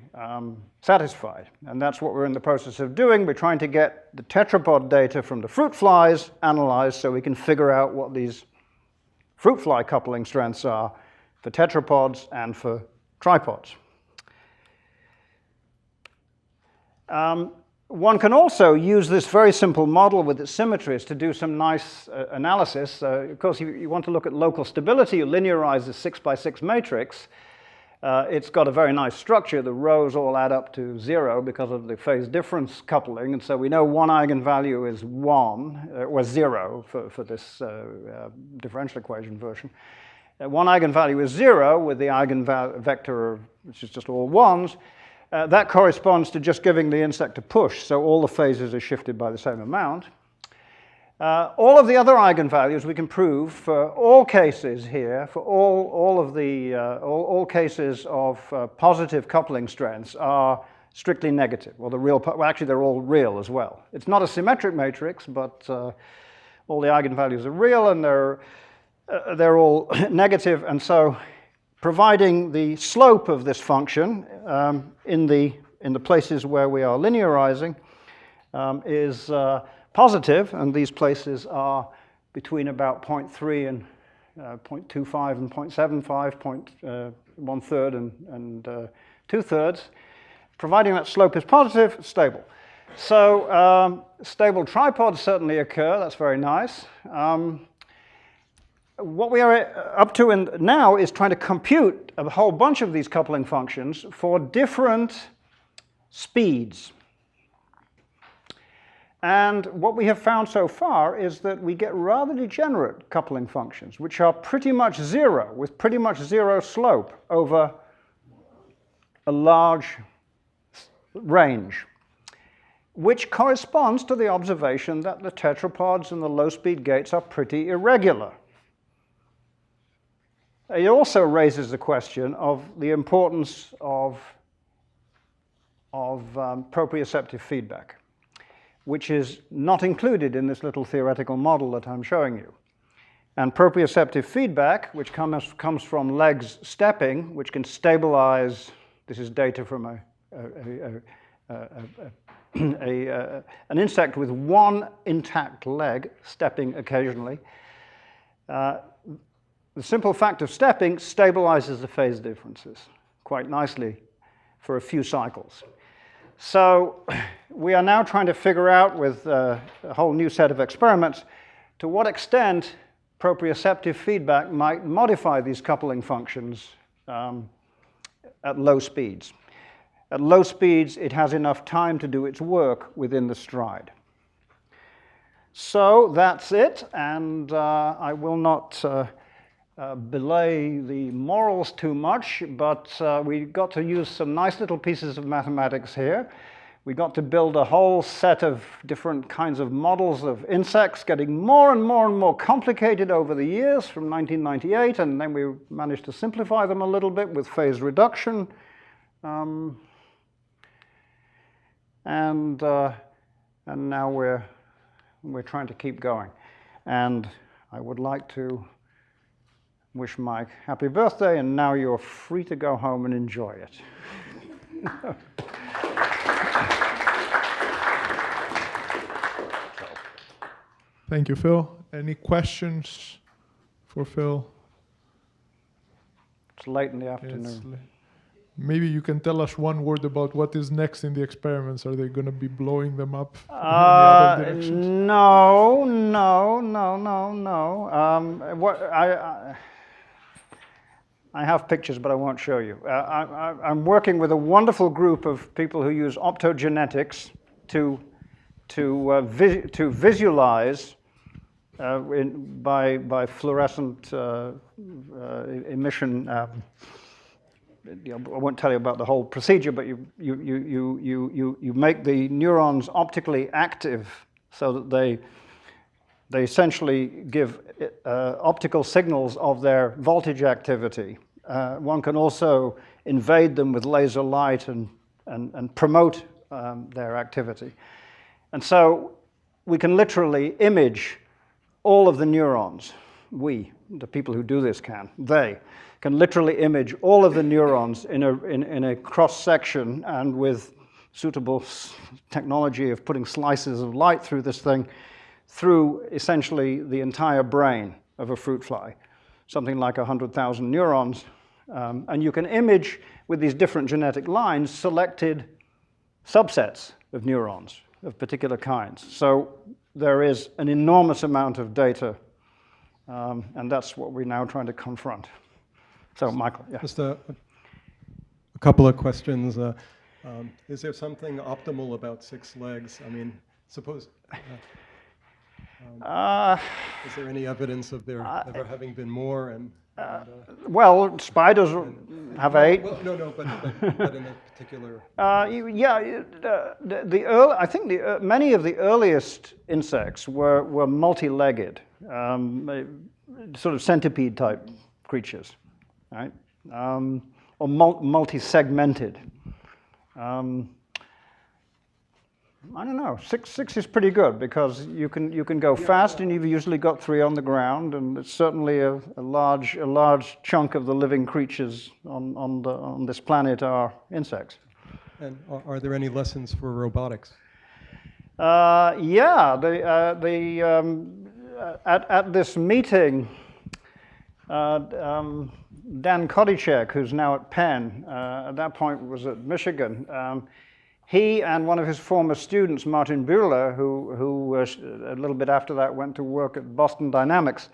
Speaker 1: satisfied. And that's what we're in the process of doing. We're trying to get the tetrapod data from the fruit flies analyzed so we can figure out what these fruit fly coupling strengths are for tetrapods and for tripods. One can also use this very simple model with its symmetries to do some nice analysis. Of course, you want to look at local stability. You linearize the 6x6 matrix. It's got a very nice structure. The rows all add up to 0 because of the phase difference coupling. And so we know one eigenvalue is 1, or 0 for this differential equation version. One eigenvalue is 0 with the eigenvector, which is just all 1s. That corresponds to just giving the insect a push, so all the phases are shifted by the same amount. All of the other eigenvalues we can prove for all cases here, for all cases of positive coupling strengths are strictly negative. Well, actually they're all real as well. It's not a symmetric matrix, but all the eigenvalues are real and they're all negative, and so providing the slope of this function in the places where we are linearizing is positive, and these places are between about 0.3 and 0.25 and 0.75, 1/3 and 2/3. Providing that slope is positive, stable. So stable tripods certainly occur. That's very nice. What we are up to now is trying to compute a whole bunch of these coupling functions for different speeds. And what we have found so far is that we get rather degenerate coupling functions, which are pretty much 0, with pretty much 0 slope over a large range, which corresponds to the observation that the tetrapods and the low-speed gaits are pretty irregular. It also raises the question of the importance of proprioceptive feedback, which is not included in this little theoretical model that I'm showing you. And proprioceptive feedback, which comes from legs stepping, which can stabilize, this is data from an insect with one intact leg stepping occasionally. The simple fact of stepping stabilizes the phase differences quite nicely for a few cycles. So we are now trying to figure out with a whole new set of experiments to what extent proprioceptive feedback might modify these coupling functions at low speeds. At low speeds, it has enough time to do its work within the stride. So that's it, and I will not belay the morals too much, but we got to use some nice little pieces of mathematics here. We got to build a whole set of different kinds of models of insects, getting more and more and more complicated over the years from 1998, and then we managed to simplify them a little bit with phase reduction. And now we're trying to keep going. And I would like to wish Mike happy birthday, and now you're free to go home and enjoy it.
Speaker 2: Thank you, Phil. Any questions for Phil?
Speaker 1: It's late in the afternoon.
Speaker 2: Maybe you can tell us one word about what is next in the experiments. Are they going to be blowing them up in any other directions?
Speaker 1: No. I have pictures, but I won't show you. I'm working with a wonderful group of people who use optogenetics to visualize by fluorescent emission. I won't tell you about the whole procedure, but you make the neurons optically active so that they essentially give optical signals of their voltage activity. One can also invade them with laser light and promote their activity. And so we can literally image all of the neurons. We, the people who do this, they can literally image all of the neurons in a cross-section, and with suitable technology of putting slices of light through this thing, through essentially the entire brain of a fruit fly, something like 100,000 neurons. And you can image, with these different genetic lines, selected subsets of neurons of particular kinds. So there is an enormous amount of data, and that's what we're now trying to confront. So, Michael, yeah.
Speaker 3: Just a couple of questions. Is there something optimal about 6 legs? I mean, suppose... is there any evidence of there ever having been more?
Speaker 1: Well, spiders have 8.
Speaker 3: Well, no, but in a particular.
Speaker 1: I think many of the earliest insects were multi-legged, sort of centipede-type creatures, right? Or multi-segmented. I don't know. Six is pretty good because you can go fast, and you've usually got 3 on the ground, and it's certainly a large chunk of the living creatures on this planet are insects.
Speaker 3: And are there any lessons for robotics?
Speaker 1: Yeah. At this meeting, Dan Kodicek, who's now at Penn, at that point was at Michigan. He and one of his former students, Martin Bühler, who a little bit after that went to work at Boston Dynamics,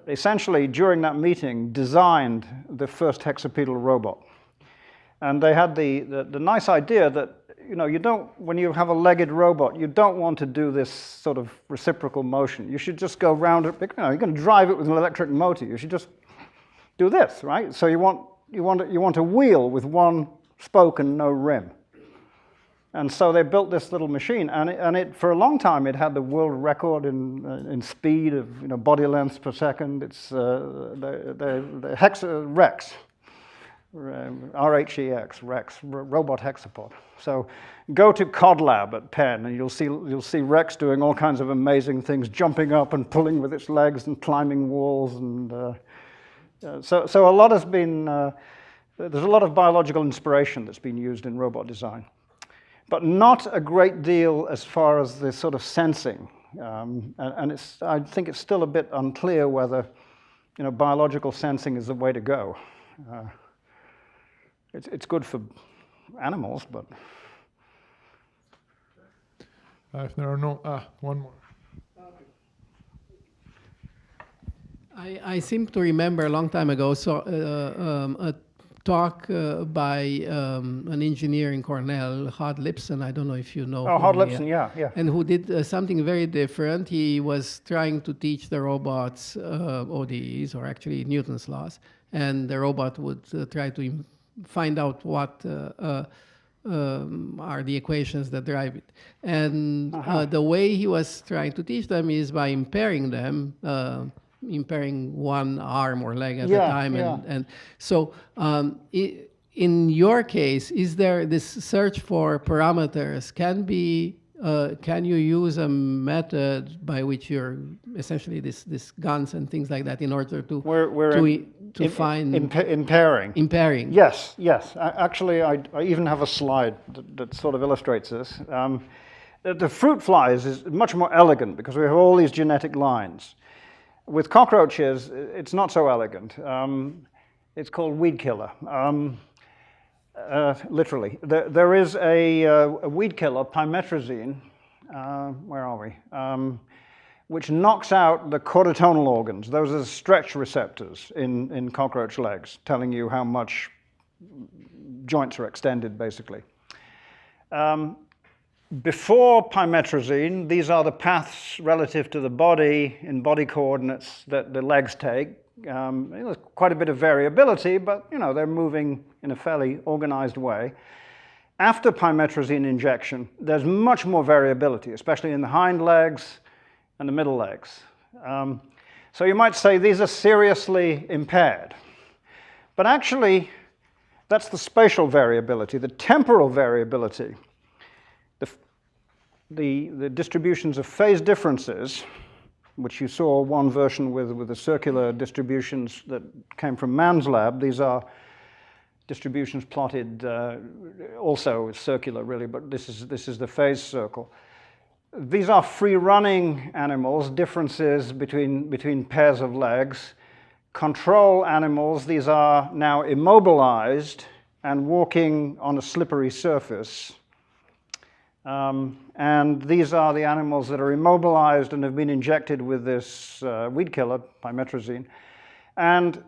Speaker 1: essentially during that meeting designed the first hexapedal robot. And they had the nice idea that, when you have a legged robot, you don't want to do this sort of reciprocal motion. You should just go round it. You're going to drive it with an electric motor. You should just do this, right? So you want a wheel with one spoke and no rim. And so they built this little machine, and it for a long time it had the world record in speed of body lengths per second. It's the Rex, RHEX, Rex, robot hexapod. So go to Cod Lab at Penn, and you'll see Rex doing all kinds of amazing things, jumping up and pulling with its legs and climbing walls, and so a lot has been. There's a lot of biological inspiration that's been used in robot design, but not a great deal as far as the sort of sensing. And I think it's still a bit unclear whether biological sensing is the way to go. It's good for animals, but...
Speaker 2: If there are no... one more.
Speaker 4: I seem to remember a long time ago a talk by an engineer in Cornell, Hod Lipson. I don't know if you know.
Speaker 1: Oh, Hod Lipson, yeah.
Speaker 4: And who did something very different. He was trying to teach the robots ODEs, or actually Newton's laws, and the robot would try to find out what are the equations that drive it. And the way he was trying to teach them is by impairing them, impairing one arm or leg at a time. And so in your case, is there this search for parameters? Can you use a method by which you're essentially this guns and things like that in order to find
Speaker 1: impairing?
Speaker 4: Impairing.
Speaker 1: Yes. Actually, I even have a slide that sort of illustrates this. The fruit flies is much more elegant because we have all these genetic lines. With cockroaches, it's not so elegant. It's called weed killer. Literally. There is a weed killer, pymetrozine, where are we? Which knocks out the chordotonal organs. Those are stretch receptors in cockroach legs, telling you how much joints are extended, basically. Before pymetrozine, these are the paths relative to the body in body coordinates that the legs take. There's quite a bit of variability, but they're moving in a fairly organized way. After pymetrozine injection, there's much more variability, especially in the hind legs and the middle legs. So you might say these are seriously impaired. But actually, that's the spatial variability. The temporal variability, the distributions of phase differences, which you saw one version with the circular distributions that came from Mann's lab. These are distributions plotted also circular, really, but this is the phase circle. These are free-running animals, differences between pairs of legs. Control animals, these are now immobilized and walking on a slippery surface. And these are the animals that are immobilized and have been injected with this weed killer, pymetrozine. And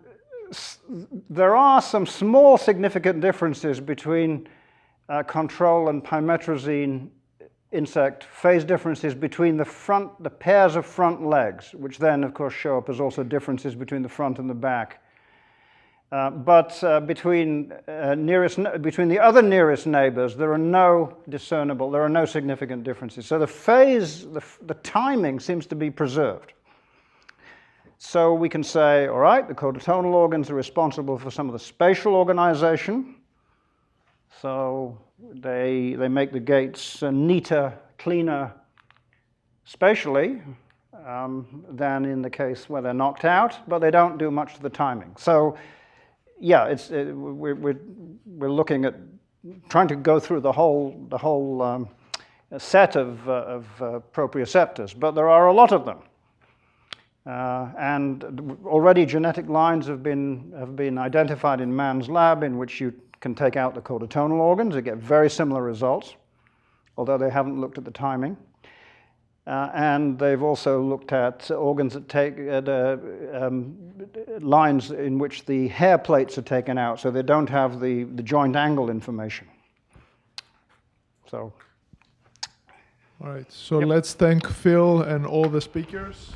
Speaker 1: there are some small significant differences between control and pymetrozine insect phase differences between the pairs of front legs, which then, of course, show up as also differences between the front and the back. But between the other nearest neighbors, there are no significant differences. So the phase, the timing seems to be preserved. So we can say, all right, the chordotonal organs are responsible for some of the spatial organization. So they make the gaits neater, cleaner spatially than in the case where they're knocked out, but they don't do much to the timing. So yeah, we're looking at trying to go through the whole set of proprioceptors, but there are a lot of them, and already genetic lines have been identified in Mann's lab in which you can take out the chordotonal organs and get very similar results, although they haven't looked at the timing. And they've also looked at organs that take lines in which the hair plates are taken out, so they don't have the joint angle information. So.
Speaker 2: All right, so let's thank Phil and all the speakers.